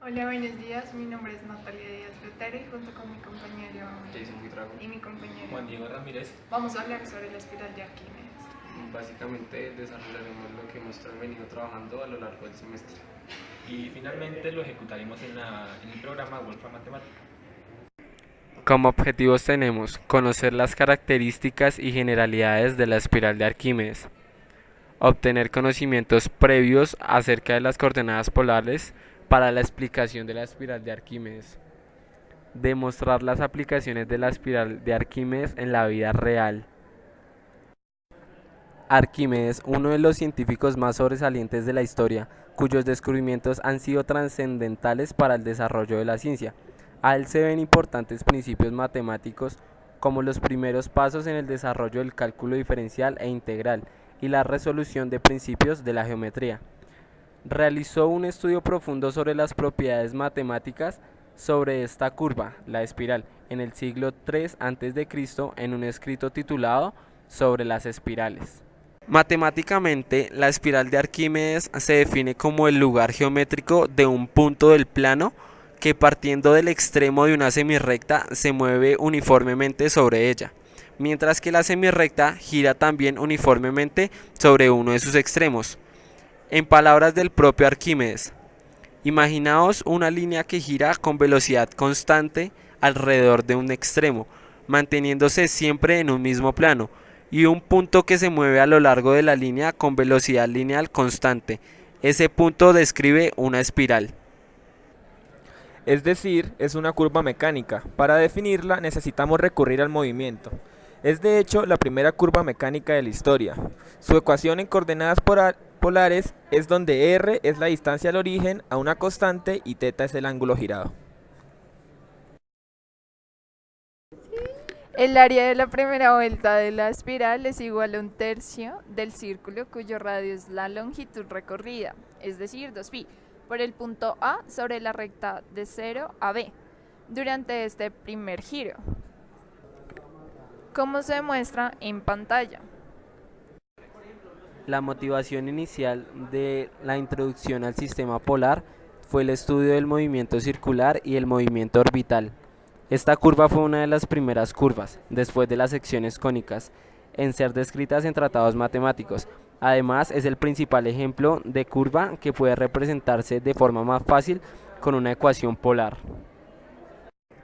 Hola, buenos días. Mi nombre es Natalia Díaz Botero y junto con mi compañero Jason Buitrago y mi compañero Juan Diego Ramírez. vamos a hablar sobre la espiral de Arquímedes. Básicamente desarrollaremos lo que hemos venido trabajando a lo largo del semestre. Y finalmente lo ejecutaremos en el programa Wolfram Matemática. Como objetivos tenemos conocer las características y generalidades de la espiral de Arquímedes, obtener conocimientos previos acerca de las coordenadas polares para la explicación de la espiral de Arquímedes, demostrar las aplicaciones de la espiral de Arquímedes en la vida real. Arquímedes, uno de los científicos más sobresalientes de la historia, cuyos descubrimientos han sido trascendentales para el desarrollo de la ciencia. A él se ven importantes principios matemáticos como los primeros pasos en el desarrollo del cálculo diferencial e integral y la resolución de principios de la geometría. Realizó un estudio profundo sobre las propiedades matemáticas sobre esta curva, la espiral, en el siglo III a.C. en un escrito titulado Sobre las espirales. Matemáticamente, la espiral de Arquímedes se define como el lugar geométrico de un punto del plano que partiendo del extremo de una semirrecta se mueve uniformemente sobre ella, mientras que la semirrecta gira también uniformemente sobre uno de sus extremos. En palabras del propio Arquímedes, imaginaos una línea que gira con velocidad constante alrededor de un extremo, manteniéndose siempre en un mismo plano, y un punto que se mueve a lo largo de la línea con velocidad lineal constante. Ese punto describe una espiral. Es decir, es una curva mecánica. Para definirla necesitamos recurrir al movimiento. Es de hecho la primera curva mecánica de la historia. Su ecuación en coordenadas polares es donde r es la distancia al origen a una constante y θ es el ángulo girado. El área de la primera vuelta de la espiral es igual a un tercio del círculo cuyo radio es la longitud recorrida, es decir, 2π, por el punto A sobre la recta de 0 a B, durante este primer giro, como se muestra en pantalla. La motivación inicial de la introducción al sistema polar fue el estudio del movimiento circular y el movimiento orbital. Esta curva fue una de las primeras curvas, después de las secciones cónicas, en ser descritas en tratados matemáticos. Además, es el principal ejemplo de curva que puede representarse de forma más fácil con una ecuación polar.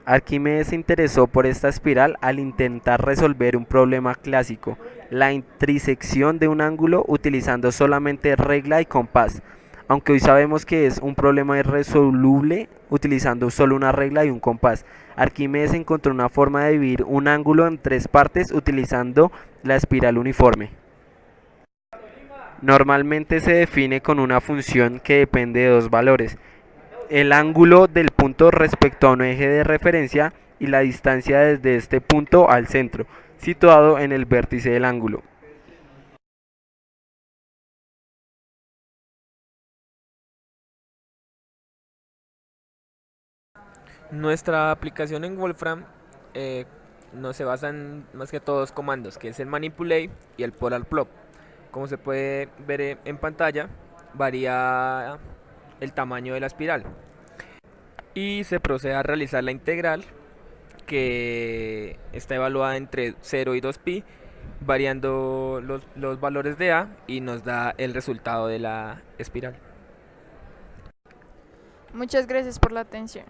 Arquímedes se interesó por esta espiral al intentar resolver un problema clásico, la intersección de un ángulo utilizando solamente regla y compás, aunque hoy sabemos que es un problema irresoluble utilizando solo una regla y un compás. Arquímedes encontró una forma de dividir un ángulo en tres partes utilizando la espiral uniforme. Normalmente se define con una función que depende de dos valores: el ángulo del punto respecto a un eje de referencia y la distancia desde este punto al centro, situado en el vértice del ángulo. Nuestra aplicación en Wolfram no se basa en más que todos comandos, que es el manipulate y el polar plot. Como se puede ver en pantalla, varía el tamaño de la espiral y se procede a realizar la integral, que está evaluada entre 0 y 2π, variando los valores de a, y nos da el resultado de la espiral. Muchas gracias por la atención.